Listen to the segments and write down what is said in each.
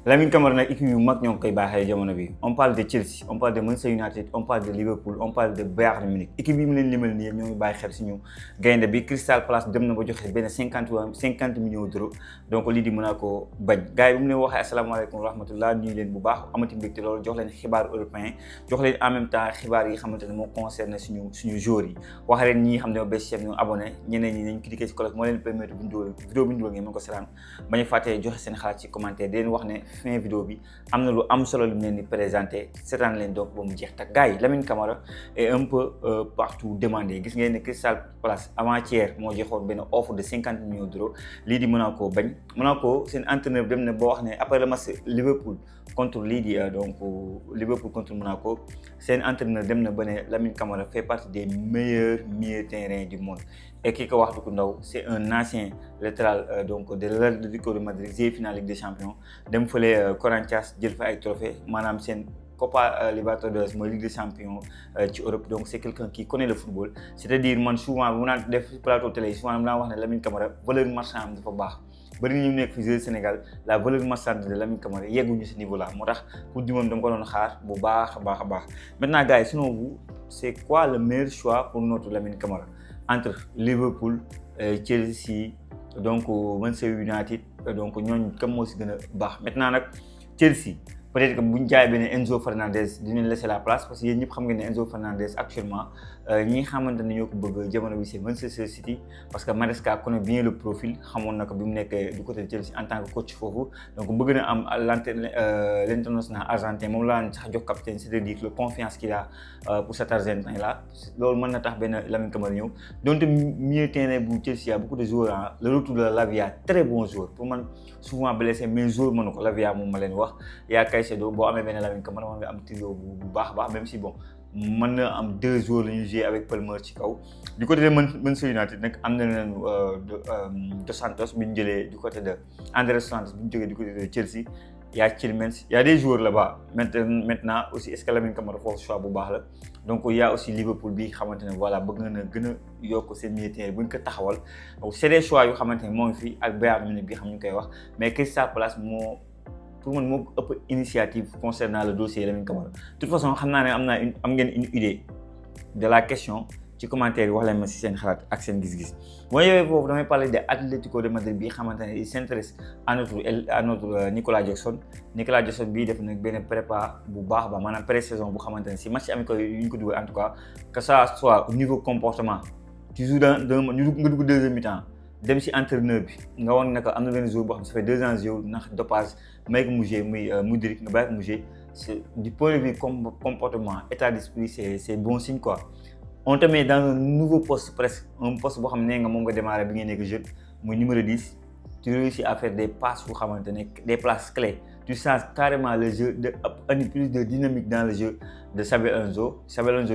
Lamine Camara nag équipe yu mag ñoo ngi koy baaxee jamono bi on parle de Chelsea on parle de Manchester United on parle de Liverpool on parle de Bayern Munich équipe yi mu leen limal nii ñoo ngi bàyyi xel suñu gaynde bi Crystal Palace dem na ba joxe benn 50 millions d'euros donc lii di Monaco bañ gars yi bu mu leen waxee asalaamaaleykum wa rahmatullah nuyu leen bu baax amati mbégte loolu jox leen xibaar européen jox leen en même temps xibaar yi xamante ne moo concerné suñu joueurs yi wax leen ñi xam ne ñoo bés chef ñoo abonné ñeneen ñi nañ cliquer ci cloche moo leen permettre vidéo bi ñu dugal ngeen mën ko seetaan bañ a fàttee joxe seen xalaat ci commentaire di leen wax ne fin vidéo bi am na lu am solo lu mu leen di présenté seetaan leen donc ba mu jeex te gars yi Lamine Camara est un peu partout demandé gis ngeen ne Crystal Palace avant-hier moo joxoon benn offre de 50 millions d'euros lii di Monaco bañ Monaco seen entraîneur dem na boo wax ne après le match Liverpool contre lii di Liverpool contre Monaco seen entraîneur dem na ba ne Lamine Camara fait partie des meilleurs milieux terrain du monde et ki ko wax du ko ndaw c'est un ancien latéral donc de l'Atlético de Madrid joué finale Ligue des Champions dem fële Corinthians jël fa ay trophée maanaam seen Copa Libertadores mooy Ligue des Champions ci Europe donc c'est quelqu'un qui connaît le football c'est-à-dire man souvent bu naan def plateau télé souvent naa wax ne Lamine Camara valeur marchande dafa baax bëri ñu nekk fii Sénégal la valeur marchande de Lamine Camara yegguñu ce niveau là moo tax pour du moom dama ko doon xaar bu baax a baax maintenant gars yi selon vous c'est quoi le meilleur choix pour notre Lamine Camara entre Liverpool Chelsea donc Manchester United donc ñooñu kam moo si gën a baax maintenant nag Chelsea peut-être que bu ñu jaay benn Enzo Fernandez dinañ laisser la place parce que yéen ñëpp xam ngeen ne Enzo Fernandez actuellement ñi xamante ne ñoo ko bëgg jamono bi c'est Manchester City parce que Maresca connaît bien le profil xamoon na ko bi mu nekkee du côté de Chelsea en tant que coach foofu donc bëgg na am l'international argentin moom laa sax jox capitaine c'est-à-dire le confiance qu'il a pour cet argentin là loolu mën na tax benn Lamine Camara ñëw donc milieu terrain bu Chelsea a beaucoup de joueurs le retour de Lavia très bon joueur pour man souvent blessé mais joueur mënu ko Lavia moom ma leen wax yaa Caicedo boo amee benn Lamine Camara mën nga am trio bu baax a baax même si bon mën na am deux joueurs la ñuy jouer avec Palmer ci kaw du côté de Manchester United nag am na leen Dos Santos bi ñu jëlee du côté de André Dos Santos bi ñu jógee du côté de Chelsea y a Tielemans y a des joueurs là-bas maintenant aussi est-ce que Lamine Camara foofu choix bu baax la donc y a aussi Liverpool bi xamante ne voilà bëgg na gën a yokk seen milieu terrain bu ñu ko taxawal donc c'est des choix yu xamante ne moo ngi fi ak Bayern Munich bi xam ñu koy wax mais Crystal Palace moo pour man moo ëpp initiative concernant le dossier Lamine Camara de toute façon xam naa ne am ngeen une idée de la question ci commentaire yi wax leen ma si seen xalaat ak seen gis-gis boo ñëwee foofu damay parler de Atlético de Madrid bi xamante ne il s'intéresse à notre Nicolas Jackson bii def nag benn prépa bu baax ba maanaam pré-saison bu xamante ne si match amicaux yu ñu ko dugal en tout cas que ça soit au niveau comportement tu joues nga dugg deuxième mi-temps dem si entraîneur bi nga wan ne que am na benn jour boo xam ne ça fait 2 ans yow ndax dopage may ko mujjee muy Mudryk nga bàyyi ko mujjee c'est du point de vue comportement état d'esprit c'est bon signe quoi. On te met dans un nouveau poste presque un poste boo xam ne nga moom nga démarré bi ngeen nekk jeune muy numéro 10 tu réussis à faire des passes fu xamante ne des passes clés tu changes carrément le jeu de andi plus de dynamique dans le jeu de Xabi Alonso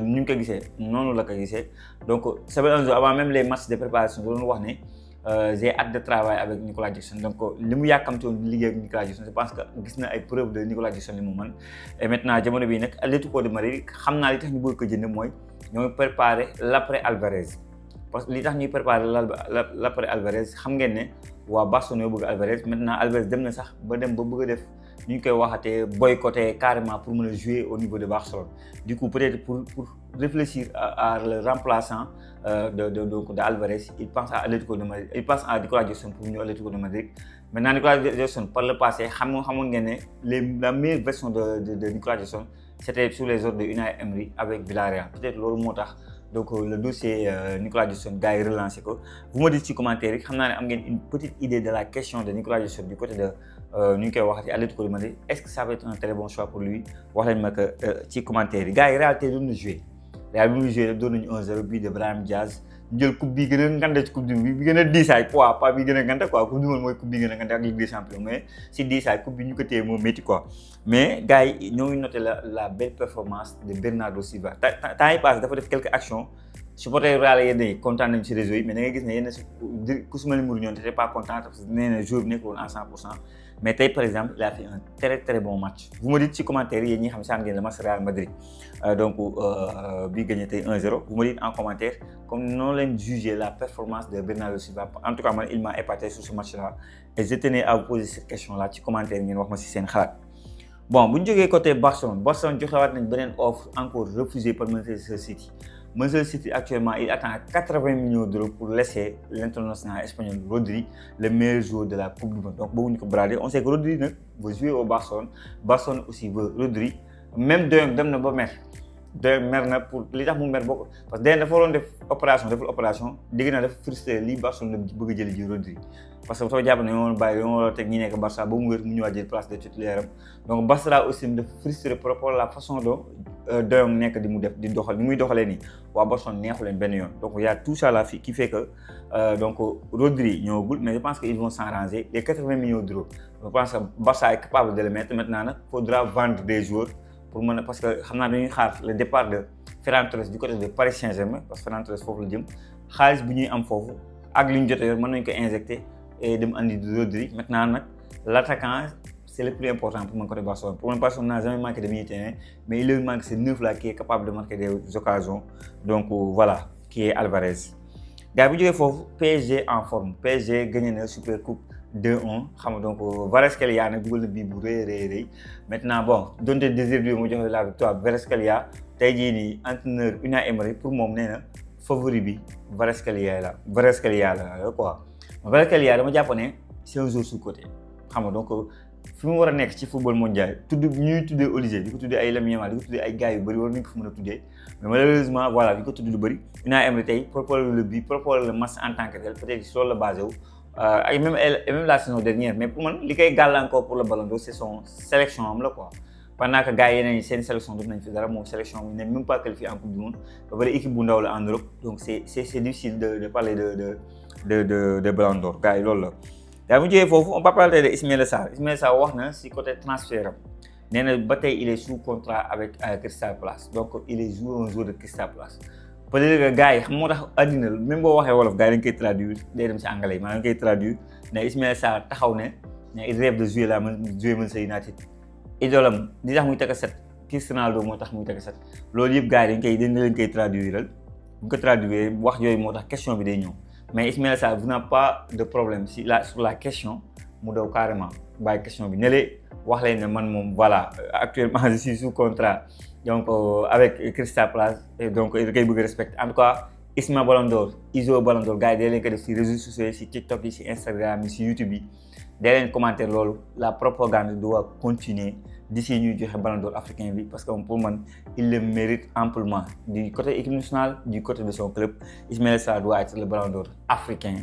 ni ñu ko gisee noonu la ko gisee donc Xabi Alonso avant même les matchs de préparation doon wax ne j'ai hâte de travailler avec Nicolas Jackson donc li mu yàkkamti woon liggéey ak Nicolas Jackson je pense que gis na ay preuves de Nicolas Jackson li mu mën et maintenant jamono bii nag Atlético de Madrid xam naa li tax ñu bëgg ko jënd mooy ñoo ngi préparer l'après Alvarez parce que li tax ñuy préparer l'après Alvarez xam ngeen ne waa Barcelone ñoo bëgg Alvarez maintenant Alvarez dem na sax ba bëgg a def ñu koy waxatee boycotter carrément pour mën a jouer au niveau de Barcelone du coup peut-être pour réfléchir à le remplaçant de Alvarez il pense à Atlético de Madrid il pense à Nicolas Jackson pour ñu Atlético de Madrid maintenant Nicolas Jackson par le passé xamoon ngeen ne la meilleure version de Nicolas Jackson c'était sous les ordres de Unai Emery avec Villarreal peut-être loolu moo tax donc le dossier Nicolas Jackson gars yi relancé ko vous me dites ci commentaire yi xam naa ne am ngeen une petite idée de la question de Nicolas Jackson du côté de ñu ngi koy waxati Atlético de Madrid est-ce que ça va être un très bon choix pour lui wax leen ma que ci commentaire yi gars yi réalité doon na joué Real bi mu joué doon nañu 1-0 bii de Brahim Diaz ñu jël coupe bi gën a ngande ci coupe du monde bi gën a diisaay poids pas bi gën a ngande quoi coupe du monde mooy coupe bi gën a ngande ak Ligue des Champions mais si diisaay coupe bi ñu ko téye moo métti quoi mais gars yi ñoo ngi noté la belle performance de Bernardo Silva temps yi passé dafa def quelques actions supporter Real yi kontaan nañu ci réseau yi mais da ngay gis ne yenn ku su mel ni Mourinho n'était pas content parce que nee na joueur bi nekkul woon à 100% mais tey par exemple il a fait un très bon match vous me dites ci commentaire yi ñi xam saan ngeen le match Real Madrid donc bi gagné tey 1-0 vous me dites en commentaire comme non leen juger la performance de Bernardo Silva en tout cas man il m'a épaté sur ce match là et je tenais à vous poser cette question là ci commentaire ngeen wax ma ci seen xalaat. Bon, bu ñu jógee côté Barcelone joxewaat nañ beneen offre encore refusée par Manchester City. Manchester City actuellement il attend 80 millions d'euros pour laisser l'international espagnol Rodri le meilleur joueur de la Coupe du Monde. Donc bëgguñu ko brader. On sait que Rodri nag veut jouer au Barcelone. Barcelone aussi veut Rodri. Même De Jong dem na ba mer. De Jong mer na pour li tax mu mer bokk parce que dafa waroon def opération deful opération dégg naa dafa frustré lii Barcelone la bëgg a jëli ji Rodri. Parce que dafa jàpp ne ñoo bàyyi dañoo war a teg ñi nekk Barça ba mu wér mu ñëwaat jël place de titulaire am donc Barça aussi dafa frustré par rapport à la façon dont De Jong nekk di mu def di doxal ni muy doxalee nii waa Barcelone neexu leen benn yoon donc il y a tout ça là qui fait que donc Rodri ñëwagul mais je pense que ils vont s'arranger les 80 millions d'euros je pense que Barça est capable de le mettre maintenant nag faudra vendre des joueurs pour mën a parce que xam naa dañuy xaar le départ de Ferran Torres du côté de Paris Saint-Germain parce que Ferran Torres foofu la jëm xaalis bi ñuy am foofu ak li ñu jot a yor mën nañu ko injecter et dem andi Rodri maintenant nag l'attaquant c'est le plus important pour mon côté Barcelone. Pour mon Barcelone n'a jamais manqué de milieu de terrain, mais il lui manque ce neuf là qui est capable de marquer des occasions. Donc voilà, qui est Alvarez. Gars, bu jógee foofu PSG en forme. PSG gagné na Super Coupe 2-1 xam nga donc Kvaratskhelia nag dugal na bii bu rëy. Maintenant bon donte Désiré mu joxe la victoire Kvaratskhelia tey jii nii entraîneur Unai Emery pour moom nee na favori bi Kvaratskhelia la quoi. Kvaratskhelia dama jàpp ne c'est un joueur sous-coté xam nga donc fi mu war a nekk ci football mondial ñuy tuddee Olivier di ko tuddee ay Lamine Yamal di ko tuddee ay gars yu bëri war nañu ko fi mën a tuddee mais malheureusement voilà di ko tudd lu bëri Unai Emery tey proposer le but proposer le match en tant que tel peut-être sur le basé wu ay même la saison dernière mais pour man li koy gàllankoor pour le Ballon d'Or c'est son sélection am la quoi pendant que gars yi yeneen ñi seen sélection def nañ fi dara moom sélection bi n'est même pas qualifié en Coupe du Monde ba pare équipe bu ndaw la en Europe donc c'est difficile de parler de Ballon d'Or gars yi loolu la. daa mu jógee foofu on peut parler de Ismaïla Sarr wax na si côté transfert am nee na ba tey il est sous contrat avec Crystal Palace donc il est un joueur de Crystal Palace peut-être que gars yi xam moo tax àddina même boo waxee wolof gars yi dañ koy traduire day dem si anglais yi maanaam dañ koy traduire ne Ismaïla Sarr taxaw ne il rêve de jouer Manchester United idolam di tax muy teg a set Cristiano Ronaldo moo tax muy teg a set loolu yëpp gars yi dañ leen koy traduire bu ñu ko traduire wax yooyu moo tax question bi day ñëw. Mais Ismaïla Sarr vous n'avez pas de problème sur la question mu daw carrément bàyyi question bi ne leen wax leen ne man moom voilà actuellement je suis sous contrat donc avec Crystal Palace et donc da koy bëgg a respecter en tout cas Isma Ballon d'Or Iso Ballon d'Or gars yi day leen ko def si réseaux sociaux yi si TikTok yi si Instagram yi si YouTube yi day leen commenter loolu la propagande doit continuer d'ici ñuy joxe Ballon d'Or africain bi parce que pour man il le mérite amplement du côté équipe nationale du côté de son club Ismaïla Sarr doit être le Ballon d'Or africain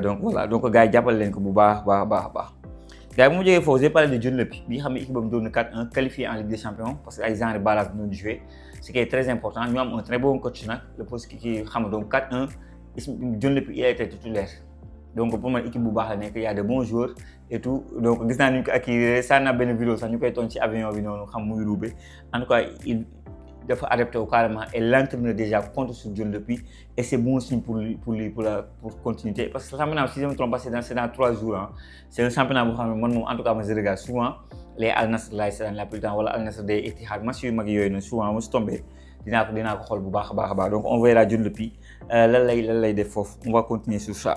donc voilà donc gars yi jàppale leen ko bu baax. gars yi bu mu jógee foofu j'ai parlé de Dion Lopy bi nga xam ne équipe am doon na 4-1 qualifié en Ligue des Champions parce que ay genre barrage bi ñu joué ce qui est très important ñu am un très bon coach nag le poste qui xam donc 4-1 Dion Lopy il a été titulaire. Donc pour man équipe bu baax la nekk y a de bons joueurs et tout donc gis naa ni ñu ko acquis saa na benn vidéo sax ñu koy toon ci avion bi noonu xam muy ruube en tout cas il dafa adapté wu carrément et l'entraîneur déjà compte sur Dion Lopy et c'est bon signe pour continuité parce que le championnat si je me trompe pas c'est dans 3 jours hein. C'est un championnat boo xam ne man moom en tout cas moi je regarde souvent les Al Nassr laay seetaan la plus temps wala Al Nassr day Etihad match yu mag yooyu noonu souvent mu si tombé dinaa ko xool bu baax a baax donc on verra Dion Lopy lan lay def foofu on va continuer sur ça.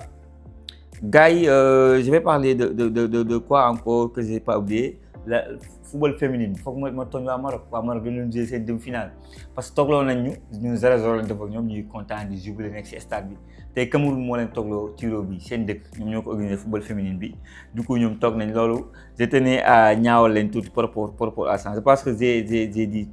Gars yi je vais parler de quoi encore que j'ai pas oublié la football féminin bi foog ma tooñ waa Maroc dañu leen jouer seen demi-finale parce que toogloo nañ ñu 0-0 lañ def ak ñoom ñuy kontaan di jubilé nekk ci stade bi tey Cameroun moo leen toogloo tiro bi seen dëkk ñoom ñoo ko organisé football féminin bi du coup ñoom toog nañ loolu je tenais à ñaawal leen tuuti par rapport à ça je pense que j'ai dit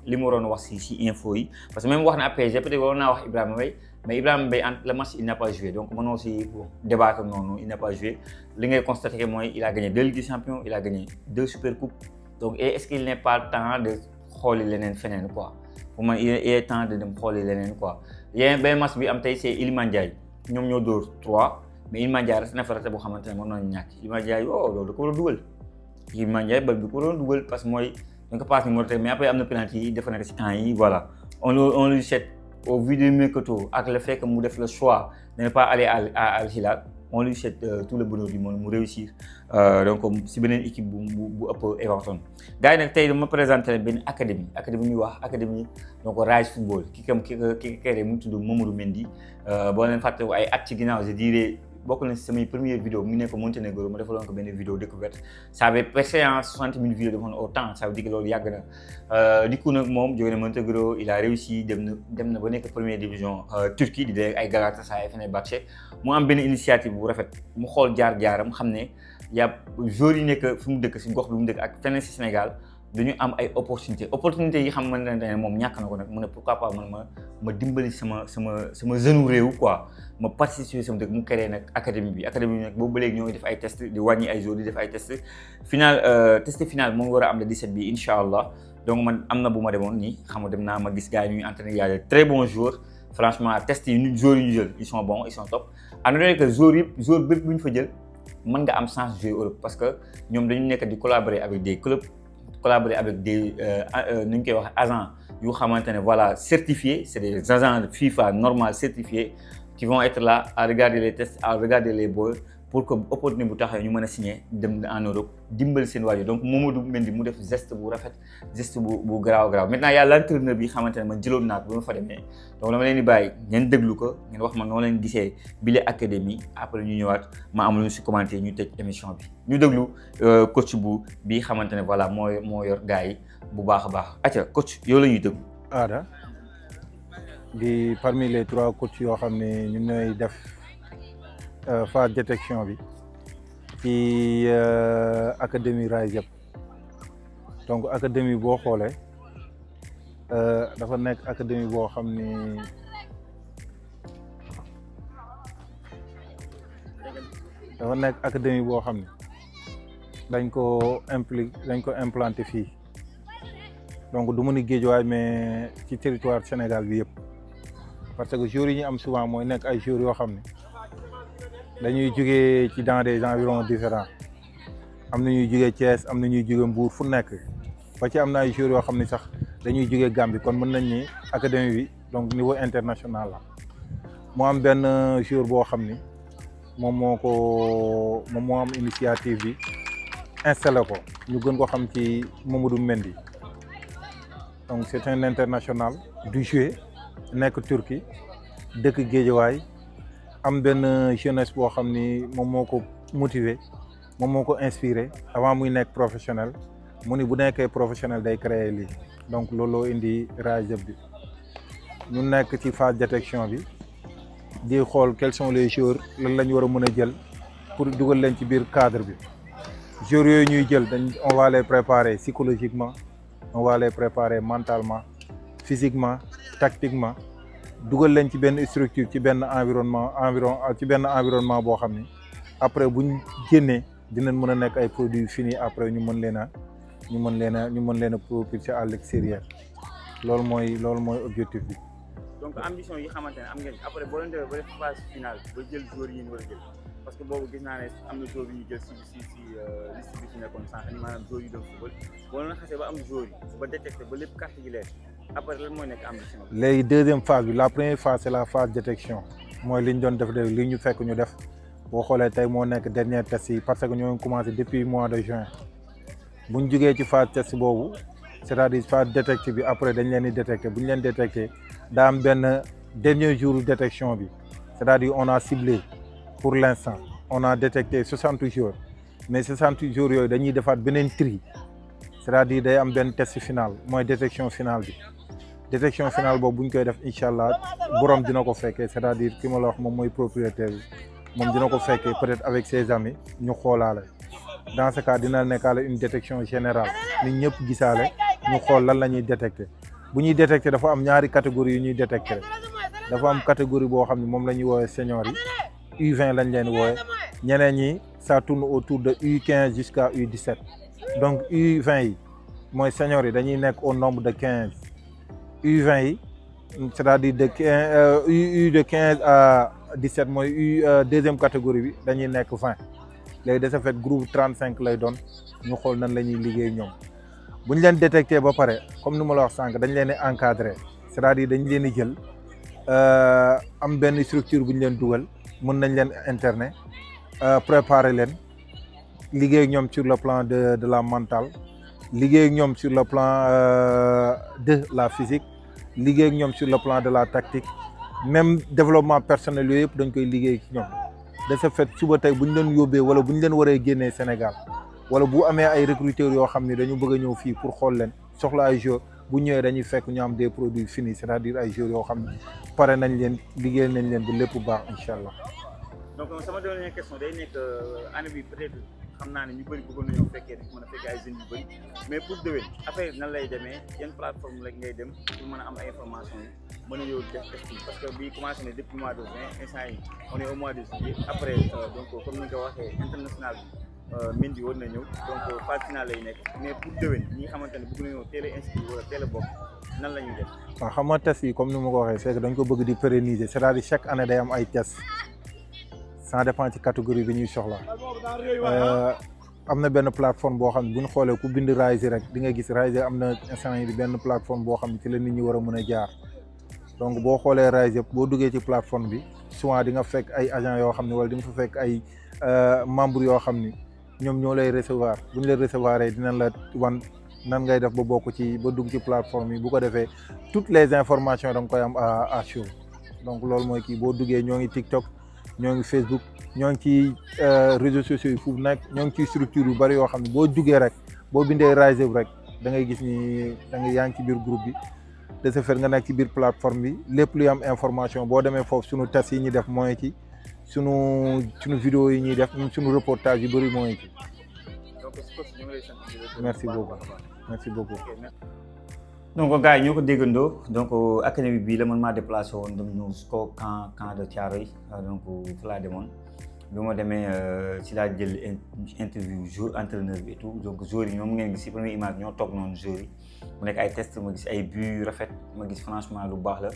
li ma waroon wax ci info yi parce que même wax na PSG peut-être waroon naa wax Ibrahima Mbaye mais Ibrahima Mbaye le match il n'a pas joué donc mënoo ci débattre noonu il n'a pas joué li ngay constater que mooy il a gagné 2 Ligues des Champions il a gagné 2 Super Coupes donc est-ce qu'il n'est pas temps de xooli leneen feneen quoi pour man il est temps de dem xooli leneen quoi yeneen benn match bi am tey c'est Iliman Ndiaye ñoom ñoo dóor 3 mais Iliman Ndiaye rek na fa rate boo xamante ne mën nañu ñàkk Iliman Ndiaye loolu da ko war a dugal Iliman Ndiaye bal bi ko doon dugal parce que mooy dañ ko passe numéro mais après am na penalty yi dafa nekk ci temps yi voilà on lui souhaite au vu du mercato ak le fait que mu def le choix de ne pas aller à Al Hilal on lui souhaite tout le bonheur du monde mu réussir donc si beneen équipe bu ëpp Everton. gars yi nag tey dama présenté benn académie ñuy wax académie donc Rise Football ki créé mu tudd Mamadou Mendy boo leen fàtte ay at ci ginnaaw je dirais bokk na si samay première vidéo mu nekk Monténégro ma defaloon ko benn vidéo découverte ça avait percé en 60 000 vidéos defoon au temps ça veut dire que loolu yàgg na du coup nag moom jóge na Monténégro il a réussi dem na ba nekk première division Turquie di dee ay Galatasaray Fenerbahçe mu am benn initiative bu rafet mu xool jaar-jaaram xam ne y'a joueurs yi nekk fi mu dëkk si gox bi mu dëkk ak feneen si Sénégal dañu am ay opportunité yi xam ne moom ñàkk na ko nag mu ne pourquoi pas man ma dimbali sama jeune réew quoi ma participer sama dëkk mu créé nag académie bi nag boobu ba léegi ñoo ngi def ay test di wàññi ay jours di def ay test final moo ngi war a am le 17 bi incha allah donc man am na bu ma demoon nii xam nga dem naa ma gis gars yi ñuy entraîné y a de très bons joueurs franchement test yi joueurs yi ñu jël ils sont bons ils sont top à noter que joueur bépp bu ñu fa jël mën nga am chance jouer Europe parce que ñoom dañu nekk di collaborer avec des clubs collaborer avec des nu ñu koy wax agents yu xamante ne voilà certifiés c'est des agents de FIFA normal certifiés qui vont être là à regarder les tests à regarder les balls pour que opportunité bu taxawee ñu mën a signer dem en Europe dimbali seen waajur donc Mamadou Mendy mu def geste bu rafet geste bu garaaw maintenant y a l'entraîneur bi xamante ne man jëloon naa ko ba ma fa demee donc dama leen di bàyyi ngeen déglu ko ngeen wax ma noo leen gisee bile académie après ñu ñëwaat ma am lu ñu si commenter ñu tëj émission bi ñu déglu coach bi xamante ne voilà moo yor gars yi bu baax a baax acca coach yow la ñuy déglu. Aada di parmi les 3 coachs yoo xam ne ñun ñooy def phase détection bi ci académie Rise yëpp donc académie boo xoolee dafa nekk académie boo xam ni dañ ko implanté fii donc du mu ni Guédiawaye mais ci territoire Sénégal bi yëpp parce que joueurs yi ñu am souvent mooy nekk ay joueurs yoo xam ne dañuy jugee ci dans des environs différents am na ñuy jugee Thiès am na ñuy jugee Mbour fu nekk ba ci am na ay joueurs yoo xam ne sax dañuy jugee Gambie kon mën nañ ni académie bi donc niveau international la moo am benn joueur boo xam ni moom moo am initiative bi installé ko ñu gën ko xam ci Mamadou Mendy donc c'est un international du jouer nekk Turquie dëkk Guédiawaye am benn jeunesse boo xam ni moom moo ko motiver moom moo ko inspiré avant muy nekk professionnel mu ni bu nekkee professionnel day créer lii donc looloo indi Rise bi ñu nekk ci phase détection bi di xool quels sont les joueurs lan la ñu war a mën a jël pour dugal leen ci biir cadre bi joueurs yooyu ñuy jël on va les préparer psychologiquement on va les préparer mentalement physiquement tactiquement dugal leen ci benn structure ci benn environnement boo xam ni après buñ génnee dinañ mën a nekk ay produits finis après ñu mën leen a propulser à l'extérieur loolu mooy objectif bi. donc ambition yi xamante ne am ngeen après boo leen demee ba def phase finale ba jël joueurs yi ñu war a jël parce que boobu gis naa ne am na joueurs yi ñu jël si liste bi ci nekkoon sànq ni maanaam joueurs yi doon football boo leen xasee ba am joueurs yi ba détecté ba lépp carte yi leer après lan mooy nekk ambition bi. léegi deuxième phase bi la première phase c'est la phase détection mooy li ñu doon def li ñu fekk ñu def boo xoolee tey moo nekk dernier test yi parce que ñoo ngi commencé depuis mois de juin bu ñu jugee ci phase test boobu c'est-à-dire phase détecte bi après dañ leen di détecté bu ñu leen détecté daa am benn dernier jour détection bi c'est-à-dire on a ciblé pour l'instant on a détecté 60 jours mais 60 jours yooyu dañuy defaat beneen tri c'est-à-dire day am benn test final mooy détection finale bi détection finale boobu bu ñu koy def incha allah borom dina ko fekkee c'est-à-dire ki ma la wax moom mooy propriétaire bi moom dina ko fekkee peut-être avec ses amis ñu xoolaale dans ce cas dina nekkaale une détection générale nit ñëpp gisaale ñu xool lan la ñuy détecter bu ñuy détecter dafa am ñaari catégorie yu ñuy détecter dafa am catégorie boo xam ne moom la ñuy woowee seniors yi U20 lañ leen woowee ñeneen ñi ça tourne autour de U15 jusqu'à U17 donc U20 yi mooy seniors yi dañuy nekk au nombre de 15 U20 yi c'est-à-dire de 15 à 17 mooy deuxième catégorie bi dañuy nekk 20 léegi de ce fait groupe 35 lay doon ñu xool nan la ñuy liggéey ñoom bu ñu leen détecté ba pare comme ni ma la wax sànq dañ leen di encadrer c'est-à-dire dañ leen di jël am benn structure bu ñu leen dugal mën nañ leen internet préparer leen liggéey ak ñoom sur le plan de la mentale liggéey ak ñoom sur le plan de la physique liggéey ak ñoom sur le plan de la tactique même développement personnel yooyu yëpp dañ koy liggéey ci ñoom de ce fait suba tey bu ñu leen yóbbee wala bu ñu leen waree génnee Sénégal wala bu amee ay recruteurs yoo xam ne dañu bëgg a ñëw fii pour xool leen soxla ay joueurs bu ñëwee dañuy fekk ñu am des produits finis c'est-à-dire ay joueurs yoo xam ne pare nañ leen liggéey nañ leen ba lépp baax incha allah. donc sama dernière question day nekk année bi peut-être xam naa ne ñu bëri bëggoon nañoo fekkee mën a fekkee ay jeunes yu bëri mais pour déwén affaire nan lay demee yan plateforme la ngay dem pour mën a am ay information yi mën a ñëw def test yi parce que bii commencé na depuis mois de juin instant yi on est au mois de juillet après donc comme ni nga ko waxee international bi Mendy war na ñëw donc phase finale lay nekk mais pour déwén ñi nga xamante ne bëgg nañoo teel a inscrire wala teel a bokk nan la ñuy def. waaw xam nga test yi comme ni ma ko waxee c'est que dañ ko bëgg di pérenniser c'est-à-dire chaque année day am ay tests ça dépend ci catégorie bi ñuy soxla am na benn plateforme boo xam ne bu ñu xoolee ku bind Rise rek di nga gis Rise am na instant yi benn plateforme boo xam ne ci la nit ñi war a mën a jaar donc boo xoolee Rise yëpp boo duggee ci plateforme bi souvent di nga fekk ay agents yoo xam ne wala di nga fa fekk ay membres yoo xam ni ñoom ñoo lay recevoir bu ñu la recevoir dinañ la wan nan ngay def ba bokk ci ba dugg ci plateforme yi bu ko defee toutes les informations da nga koy am à chaud donc loolu mooy kii boo duggee ñoo ngi TikTok ñoo ngi Facebook ñoo ngi ci réseaux sociaux yi fu nekk ñoo ngi ci structure yu bari yoo xam ne boo duggee rek boo bindee Rise rek da ngay gis ni da nga yaa ngi ci biir groupe bi de ce fait nga nekk ci biir plateforme bi lépp luy am information boo demee foofu sunu test yi ñuy def mooy ci sunu vidéo yi ñuy def sunu reportage yu bëri mooy ci. merci beaucoup merci beaucoup. donc gars yi ñoo ko déggandoo donc académie bii la man maa déplacé woon dem ñëw jusqu'au camp de Thiaroye donc fa laa demoon bi ma demee ci laa jël interview jour entraîneur bi et tout donc joueurs yi ñoom ngeen gis ci première image ñoo toog noonu joueurs yi mu nekk ay test ma gis ay buts rafet ma gis franchement lu baax la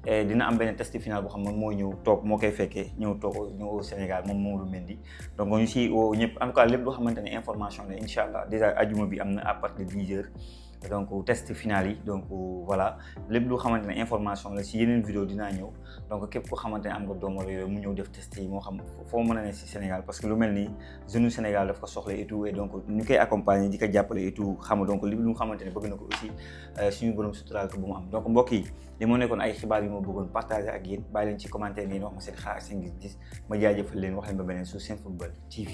et dina am benn test final boo xam ne mooy ñëw toog moo koy fekkee ñëw au Sénégal moom lu Mendy donc ñu si woo ñëpp en tout cas lépp loo xamante ne information la incha allah déjà ajuma bi am na à partir de 10h donc test final yi donc voilà lépp lu xamante ne information la si yeneen vidéo dinaa ñëw donc képp ko xamante ne am nga doom wala yooyu mu ñëw def test yi moo xam foo mën a ne si Sénégal parce que lu mel nii jeune Sénégal daf ko soxla et tout et donc ñu koy accompagner di ko jàppale et tout xam nga donc lépp lu nga xamante ne bëgg na ko aussi suñu borom suturaal ko bu mu am donc mbokk yi li moo nekkoon ay xibaar yu ma bëggoon partager ak yéen bàyyi leen ci commentaire ngeen wax ma seen xaar seen gis-gis ma jaajëfal leen wax leen ba beneen sur Senfootball TV.